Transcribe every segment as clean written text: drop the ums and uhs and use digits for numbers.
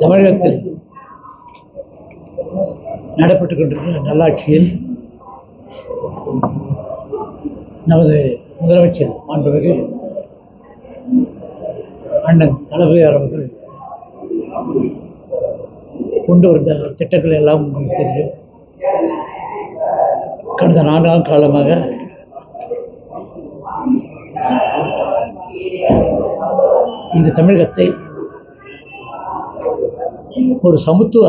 தமிழகத்தில் நடைபெற்றுக் கொண்டிருக்கிற நல்லாட்சியில் நமது முதலமைச்சர் மாண்புமிகு அண்ணன் தளபதியார் அவர்கள் கொண்டு வந்த திட்டங்கள் எல்லாம் உங்களுக்கு தெரியும். கடந்த 4 ஆண்டு காலமாக இந்த தமிழகத்தை ஒரு சமத்துவ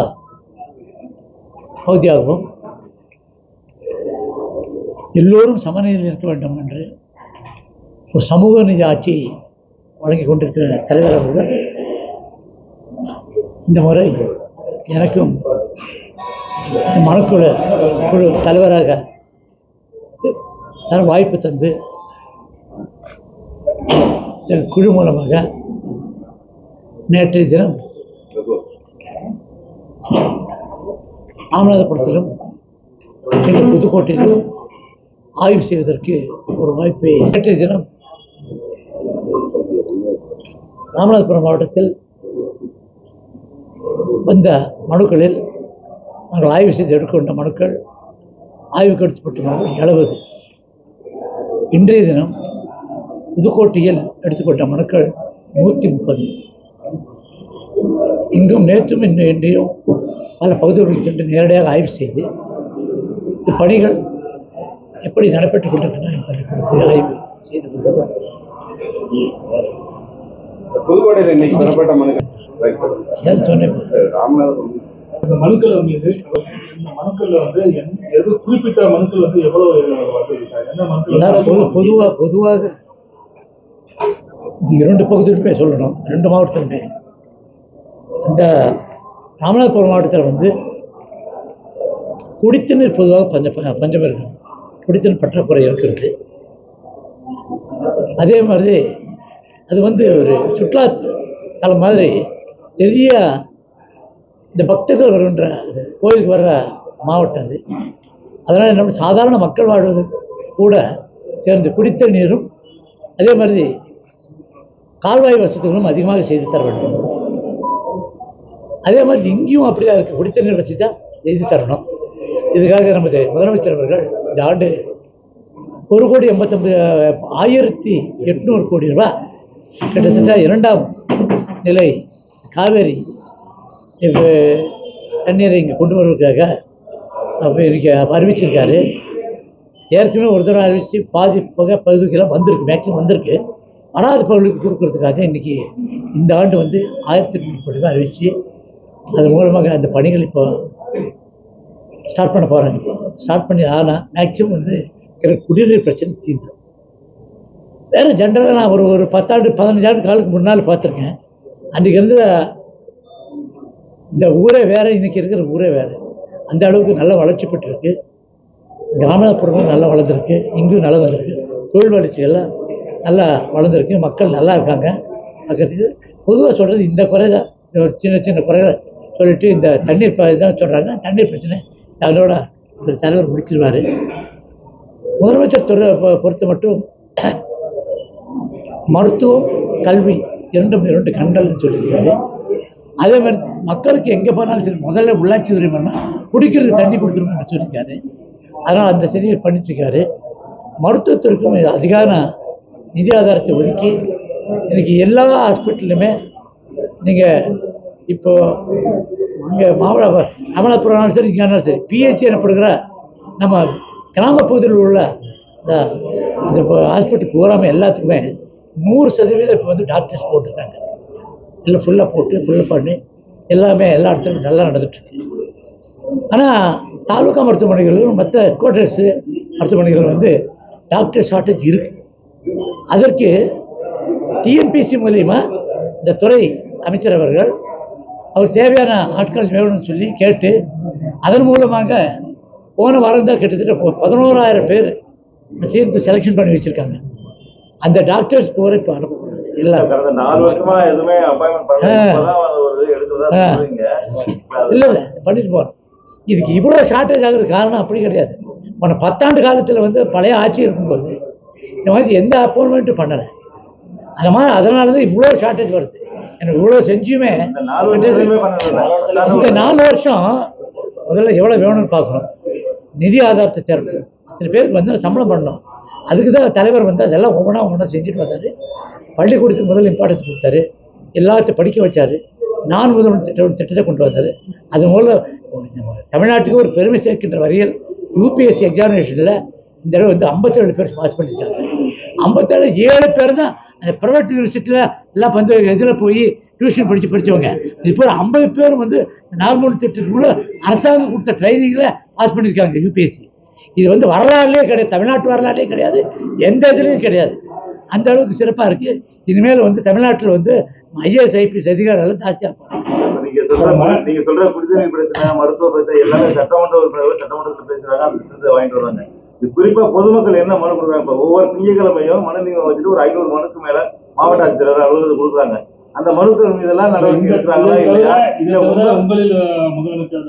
பகுதியாகவும் எல்லோரும் சமநிலையில் இருக்க வேண்டும் என்று ஒரு சமூக நீதி ஆட்சி வழங்கி கொண்டிருக்கிற தலைவர் அவர்கள் இந்த முறை எனக்கும் மனக்குழு தலைவராக வாய்ப்பு தந்து குழு மூலமாக நேற்றைய தினம் ராமநாதபுரத்திலும் புதுக்கோட்டையிலும் ஆய்வு செய்வதற்கு ஒரு வாய்ப்பை நேற்றைய தினம் ராமநாதபுரம் மாவட்டத்தில் வந்த மனுக்களில் நாங்கள் ஆய்வு செய்து எடுத்துக்கொண்ட மனுக்கள் ஆய்வுக்கு எடுத்துப்பட்ட மனுக்கள் 70. இன்றைய தினம் புதுக்கோட்டையில் எடுத்துக்கொண்ட மனுக்கள் 130. இன்றும் நேற்றும் இன்றையும் பல பகுதிகளில் சென்று நேரடியாக ஆய்வு செய்து இந்த பணிகள் எப்படி நடைபெற்றுக் கொண்டிருக்கின்றன என்பதை குறித்து ஆய்வு செய்து வந்தோம். புதுக்கோட்டையில் இன்னைக்கு பெறப்பட்ட மனுக்கள் சொன்னேன். இந்த மனுக்கள் மீது இந்த மனுக்கள் எது குறிப்பிட்ட மனுக்கள் எவ்வளவு என்ன மனுக்கள் பொதுவாக இது 2 பகுதியிலுமே சொல்லணும். 2 மாவட்டத்திலுமே இந்த ராமநாதபுரம் மாவட்டத்தில் குடித்தண்ணீர் பொதுவாக பஞ்சம் இருக்கு. குடித்தண்ணீர் பற்றாக்குறை இருக்கிறது. அதே மாதிரி அது ஒரு சுற்றுலா தலம் மாதிரி நிறைய இந்த பக்தர்கள் வருகின்ற கோயிலுக்கு வர்ற மாவட்டம் அது. அதனால் என்ன சாதாரண மக்கள் வாழ்வது கூட சேர்ந்து குடித்த நீரும் அதே மாதிரி கால்வாய் வசதிகளும் அதிகமாக செய்து தர வேண்டும். அதே மாதிரி இங்கேயும் அப்படிதான் இருக்குது. குடித்த நீர் வசதி தான் செய்து தரணும். இதுக்காக நமது முதலமைச்சர் அவர்கள் இந்த ஆண்டு 1,89,800 கோடி ரூபாய் கிட்டத்தட்ட 2ஆம் நிலை காவேரி தண்ணீரை இங்கே கொண்டு வருவதற்காக இன்றைக்கி அறிவிச்சிருக்காரு. ஏற்கனவே ஒரு தடவை அறிவித்து பாதி பகுதிக்கெல்லாம் வந்திருக்கு, மேக்ஸிமம் வந்திருக்கு. அனாதை பகுதிக்கு கொடுக்கறதுக்காக இன்றைக்கி இந்த ஆண்டு 1,800 கோடி ரூபாய் அறிவித்து அது மூலமாக அந்த பணிகள் இப்போ ஸ்டார்ட் பண்ண போகிறாங்க. ஸ்டார்ட் பண்ணி ஆனால் மேக்ஸிமம் குடிநீர் பிரச்சனை தீர்ந்துடும். வேறு ஜென்ரலாக நான் ஒரு 10 ஆண்டு 15 ஆண்டு காலத்துக்கு முன்னால் பார்த்துருக்கேன். அன்றைக்கி இந்த ஊரே வேறு, இன்றைக்கி இருக்கிற ஊரே வேறு. அந்த அளவுக்கு நல்லா வளர்ச்சி பெற்றிருக்கு. ராமநாதபுரமும் நல்லா வளர்ந்துருக்கு, இங்கேயும் நல்லா வளர்ந்துருக்கு. தொழில் வளர்ச்சிகள்லாம் நல்லா வளர்ந்துருக்கு. மக்கள் நல்லா இருக்காங்க. பக்கத்துக்கு பொதுவாக சொல்கிறது இந்த குறை தான். ஒரு சின்ன குறைகளை சொல்லிவிட்டு இந்த தண்ணீர் தான் சொல்கிறாங்க. தண்ணீர் பிரச்சனை அதோட ஒரு தலைவர் முடிச்சிருவார். முதலமைச்சர் துறை பொறுத்த மட்டும் மருத்துவம் கல்வி 2 கண்கள்னு சொல்லியிருக்காரு. அதே மாதிரி மக்களுக்கு எங்கே போனாலும் சரி முதல்ல உள்ளாட்சி துறை பண்ணால் குடிக்கிறதுக்கு தண்ணி கொடுத்துருக்கணும்னு சொல்லியிருக்காரு. அதனால் அந்த சரியை பண்ணிட்டுருக்காரு. மருத்துவத்திற்கும் அதிகார நிதி ஆதாரத்தை ஒதுக்கி இன்றைக்கி எல்லா ஹாஸ்பிட்டல்லுமே நீங்கள் இப்போது இங்கே ராமநாதபுரம் சரி இங்கே சரி பிஹெச்சி எனப்படுகிற நம்ம கிராமப்பகுதியில் உள்ள இந்த ஹாஸ்பிட்டல் பூராமல் எல்லாத்துக்குமே 100% இப்போ டாக்டர்ஸ் போட்டுருக்காங்க. எல்லாம் ஃபுல்லாக போட்டு ஃபுல்லாக பண்ணி எல்லாமே எல்லா இடத்துலையும் நல்லா நடந்துட்டுருக்கு. ஆனால் தாலுக்கா மருத்துவமனைகளிலும் மற்ற குவார்டர்ஸு மருத்துவமனைகள் டாக்டர் ஷார்ட்டேஜ் இருக்குது. அதற்கு டிஎன்பிசி மூலிமா இந்த துறை அமைச்சர் அவர்கள் அவர் தேவையான ஆட்கள் வேணும்னு சொல்லி கேட்டு அதன் மூலமாக போன வாரம் தான் கிட்டத்தட்ட 11,000 பேர் டிஎன்பி செலெக்ஷன் பண்ணி வச்சுருக்காங்க. அந்த டாக்டர்ஸ் பூரா இப்போ அனுப்ப இல்லை பண்ணிட்டு போகிறோம். இதுக்கு இவ்வளோ ஷார்ட்டேஜ் ஆகிறது காரணம் அப்படி கிடையாது. 10 ஆண்டு காலத்தில் பழைய ஆட்சி இருக்கும்போது இந்த மாதிரி எந்த அப்பாயின்மெண்ட்டும் பண்ணலை. அதனால தான் இவ்வளோ ஷார்ட்டேஜ் வருது. எனக்கு இவ்வளோ செஞ்சுமே இந்த 4 வருஷம் முதல்ல எவ்வளோ வேணும்னு பார்க்கணும். நிதி ஆதாரத்தை திறப்பு, சில பேருக்கு வந்து சம்பளம் பண்ணணும். அதுக்கு தான் தலைவர் வந்து அதெல்லாம் ஒவ்வொன்றா செஞ்சுட்டு வந்தார். பள்ளிக்கூடத்துக்கு முதல்ல இம்பார்ட்டன்ஸ் கொடுத்தாரு, எல்லாத்தையும் படிக்க வச்சார். நான் முதல்வர் திட்டத்தை கொண்டு வந்தார். அது மூலம் தமிழ்நாட்டுக்கு ஒரு பெருமை சேர்க்கின்ற வகையில் யூபிஎஸ்சி எக்ஸாமினேஷனில் இந்த தடவை வந்து 57 பேர் பாஸ் பண்ணியிருக்காங்க. 7 பேர் தான் அந்த ப்ரைவேட் யூனிவர்சிட்டியில் எல்லாம் வந்து இதில் போய் டியூஷன் படித்தவங்க. இப்போ 50 பேர் வந்து நார்மல் திட்டத்துக்குள்ள அரசாங்கம் கொடுத்த ட்ரைனிங்கில் பாஸ் பண்ணியிருக்காங்க யூபிஎஸ்சி. இது வந்து வரலாறுலேயே கிடையாது, தமிழ்நாட்டு வரலாறுலேயே கிடையாது, எந்த இதுலேயும் கிடையாது. அந்த அளவுக்கு சிறப்பாக இருக்குது. இனிமேல் வந்து தமிழ்நாட்டில் வந்து IAS IPS அதிகாரிகள் ஜாஸ்தியாக நீங்க சொல்ற குடிநீர் பிரச்சனை, மருத்துவ பிரச்சனை எல்லாமே சட்டமன்றத்தில் பேசுறாங்க, அந்த திட்டத்தை வாங்கிட்டு வருவாங்க. இது குறிப்பா பொதுமக்கள் என்ன மனு கொடுக்குறாங்க? இப்ப ஒவ்வொரு திங்கட்கிழமையும் மனு நீங்க வச்சுட்டு ஒரு 500 மனுக்கு மேல மாவட்ட ஆட்சித்தலைவர் அலுவலகத்தில் கொடுக்குறாங்க. அந்த மனுக்கள் மீதெல்லாம் நடவடிக்கை எடுக்கிறாங்களா இல்லையா? இல்ல உங்களில் முதலமைச்சர்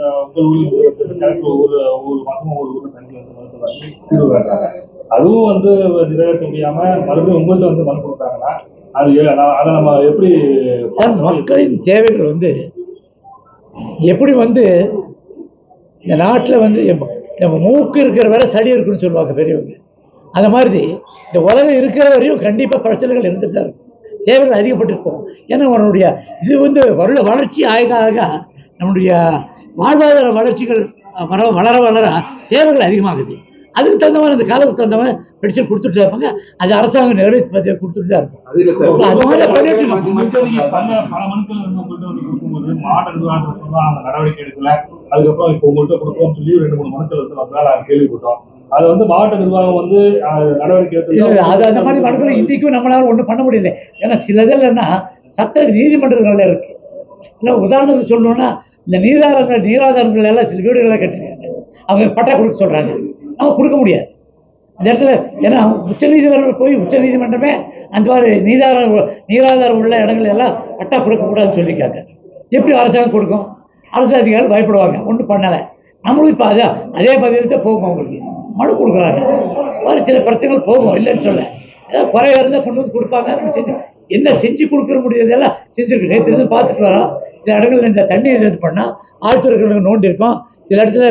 ஒவ்வொரு மாசமும் ஒரு தீர்வு காட்டுறாங்க. அதுவும் வந்து நிறைவேற்ற முடியாம மறுபடியும் உங்கள்கிட்ட வந்து மனு கொடுக்குறாங்கன்னா அதை நம்ம எப்படி மக்களின் தேவைகள் வந்து எப்படி வந்து இந்த நாட்டில் வந்து நம்ம மூக்கு இருக்கிற வரை சளி இருக்குன்னு சொல்லுவாங்க பெரியவங்க. அந்த மாதிரி இந்த உலகம் இருக்கிற வரையும் கண்டிப்பாக பிரச்சனைகள் இருந்துட்டு தான் இருக்கும், தேவைகள் அதிகப்பட்டிருக்கும். ஏன்னா அவனுடைய இது வந்து வளர்ச்சி ஆக நம்முடைய வாழ்வாதார வளர்ச்சிகள் வளர தேவைகள் அதிகமாகுது. அதுக்கு தகுந்த மாதிரி அந்த காலத்துக்கு தகுந்த மாதிரி பென்ஷன் கொடுத்துட்டு இருப்பாங்க. அது அரசாங்கம் நிறைவேற்றி கொடுத்துட்டு தான் இருக்கும். அது மாதிரி பண்ணிட்டு பல மனுக்கள் வந்து உங்கள்கிட்ட வந்து கொடுக்கும்போது மாவட்ட நிர்வாகத்தில் அவங்க நடவடிக்கை எடுக்கல. அதுக்கப்புறம் இப்போ உங்கள்கிட்ட கொடுக்குறோம் சொல்லி 2-3 மனுக்கள் வந்து வந்தால் நாங்கள் கேள்விப்பட்டோம். அதை வந்து மாவட்ட நிர்வாகம் வந்து நடவடிக்கை எடுத்து அது அந்த மாதிரி மனுக்களை இன்றைக்கும் நம்மளால ஒன்றும் பண்ண முடியல. ஏன்னா சில இதில் என்ன சட்ட நீதிமன்றங்கள் இருக்கு. இல்லை உதாரணத்துக்கு சொல்லணும்னா இந்த நீராதாரங்கள் எல்லாம் சில வீடுகள்லாம் கட்டிருக்காங்க, அவங்க பட்டா கொடுக்க சொல்கிறாங்க, நம்ம கொடுக்க முடியாது இந்த இடத்துல. ஏன்னா உச்சநீதிமன்றம் போய் உச்சநீதிமன்றமே அந்த மாதிரி நீராதாரம் உள்ள இடங்கள் எல்லாம் பட்டா கொடுக்கக்கூடாதுன்னு சொல்லியிருக்காங்க. எப்படி அரசாங்கம் கொடுக்கும்? அரசு அதிகாரிகள் பயப்படுவாங்க, ஒன்றும் பண்ணலை. நம்மளும் இப்போ அதே பதில் போகும், அவங்களுக்கு மனு கொடுக்குறாங்க. மாதிரி சில பிரச்சனைகள் போகும், இல்லைன்னு சொல்ல. ஏதாவது குறையாக இருந்தால் கொண்டு வந்து கொடுப்பாங்க. என்ன செஞ்சு கொடுக்குற முடியாதெல்லாம் செஞ்சுருக்கு. நேற்று இருந்து பார்த்துட்டு வரோம். சில இடங்களில் இந்த தண்ணி இது பண்ணால் ஆழ்துறைகளுக்கு நோண்டி இருக்கும். சில இடத்துல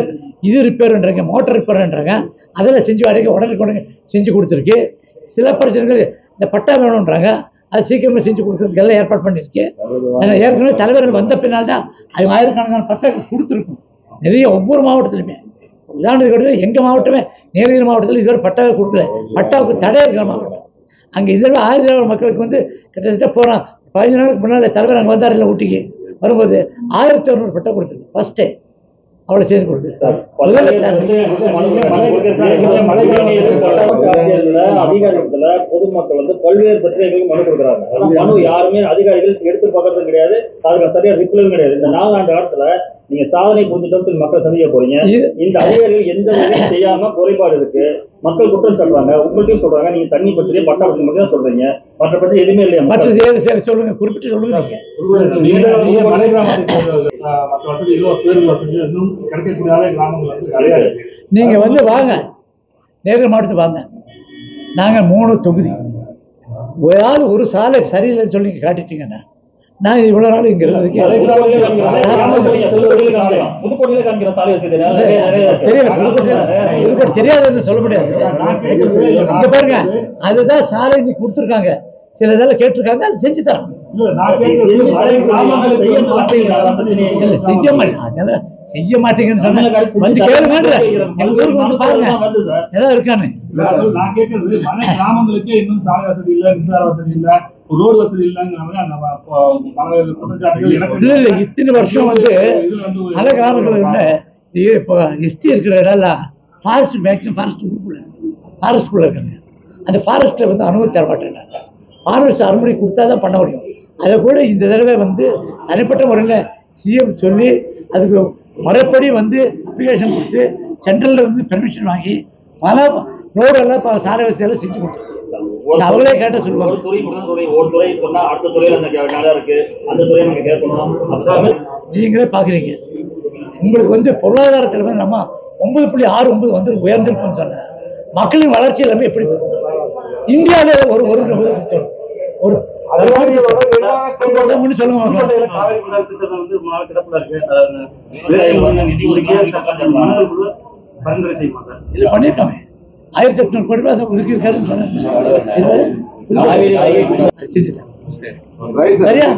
இது ரிப்பேர்ன்றாங்க, மோட்டர் ரிப்பேர்ன்றாங்க, அதெல்லாம் செஞ்சு வரைக்கும் உடனே செஞ்சு கொடுத்துருக்கு. சில பிரச்சனைகள் இந்த பட்டா வேணுன்றாங்க, அது சீக்கிரமாக செஞ்சு கொடுக்குறதுக்கு எல்லாம் ஏற்பாடு பண்ணியிருக்கு. ஏற்கனவே தலைவர்கள் வந்த பின்னால் தான் அது ஆயிரக்கணக்கான பத்தாக்கள் கொடுத்துருக்கும் நிறைய ஒவ்வொரு மாவட்டத்திலுமே. உதாரணத்துக்கு எங்கள் மாவட்டமே நீலகிரி மாவட்டத்தில் இதுவரை பட்டாவை கொடுக்கல. பட்டாவுக்கு தடை இருக்கிற மாவட்டம். அங்கே இதில் 1000 மக்களுக்கு வந்து கிட்டத்தட்ட போகிறோம் 15 நாளுக்கு முன்னால் தலைவர் அங்கே வந்தார். இல்லை ஊட்டிக்கு வரும்போது 1200 பட்டா கொடுத்துருக்கு ஃபர்ஸ்ட் டைம். அவ்வளோ செய்து கொடுத்துருக்காரு. அதிகாரிகள பொதுமக்கள் வந்து பல்வேறு பிரச்சனைகளுக்கு மனு கொடுக்குறாங்க. மனு யாருமே அதிகாரிகள் எடுத்து பார்க்கறதும் கிடையாது, அதுக்கு சரியா ரிப்ளையும் கிடையாது. இந்த 4 ஆண்டு காலத்துல நீங்க சாதனை புரிஞ்சுட்டு மக்கள் சந்திக்க போறீங்க. இந்த அதிகாரிகள் எந்த வேலையும் செய்யாம குறைபாடு இருக்கு, மக்கள் குற்றம் சொல்றாங்க, உங்கள்கிட்டயும் சொல்றாங்க. நீங்க தண்ணி பற்றியே பட்டா பற்றி மட்டும் தான் சொல்றீங்க, மற்ற பற்றி எதுவுமே இல்லையா? மற்ற சொல்லுங்க, குறிப்பிட்டு சொல்லுங்க. நீங்க வந்து வாங்க, நேரு மாவட்டத்துக்கு வாங்க. நாங்கள் 3 தொகுதி, ஏதாவது ஒரு சாலை சரியில்லைன்னு சொல்லி காட்டிட்டீங்கன்னா நான் இவ்வளவு நாள் இங்க இருந்ததுக்கு புதுக்கோட்டை தெரியாதுன்னு சொல்ல முடியாது. இங்க பாருங்க, அதுதான் சாலை இன்னைக்கு கொடுத்துருக்காங்க, சில இதெல்லாம் கேட்டிருக்காங்க, அது செஞ்சு தரோம். செய்ய மாட்டேங்கன்னு சொன்ன வந்து கேளுங்க, எங்க ஊருக்கு வந்து பாருங்க ஏதாவது இருக்கான்னு. நான் கேட்கறது கிராமங்களுக்கு இன்னும் சாலை வசதி இல்ல, மின்சார வசதி இல்ல, ரோடு வசதி இல்லைங்கிறவங்க இல்ல. இத்தனை வருஷம் வந்து பல கிராமங்கள்ல இப்போ எஸ்டி இருக்கிற இடம்லாம் ஃபாரஸ்ட் மேக்ஸிமம் ஃபாரஸ்ட்குள்ள இருக்காங்க. அந்த ஃபாரஸ்ட்டை வந்து அனுமதி தர மாட்டேங்கிறாங்க. ஃபாரஸ்ட் அனுமதி கொடுத்தா தான் பண்ண முடியும். அதை கூட இந்த தடவை வந்து தனிப்பட்ட முறையில் சிஎம் சொல்லி அதுக்கு முறைப்படி வந்து அப்ளிகேஷன் கொடுத்து சென்ட்ரல்ல இருந்து பெர்மிஷன் வாங்கி பல ரோடெல்லாம் இப்போ சாலை வசதியெல்லாம் செஞ்சு கொடுத்துருக்காங்க. அவங்களே கேட்ட சொல்லுவாங்க. நீங்களே பாக்குறீங்க, உங்களுக்கு வந்து பொருளாதாரத்தில் வந்து நம்ம 9.69 வந்து உயர்ந்திருக்குன்னு சொன்ன மக்களின் வளர்ச்சி எல்லாமே எப்படி இந்தியாவில் ஒரு அதிகாரிகளோட நிர்வாகத்தோட முன்னு சொல்லுங்க வாங்க. காவிரி குண்டார் திட்டத்தை வந்து ரொம்ப நாள் கிடப்புல இருக்கு. நிதி ஒதுக்கி மனதிற்குள்ள பரிந்துரை செய்யுமா சார்? இது பண்ணியிருக்காங்க. 1800 கோடி ரூபாய் ஒதுக்கி இருக்காருன்னு சொன்னேன். Right sir. சரியா?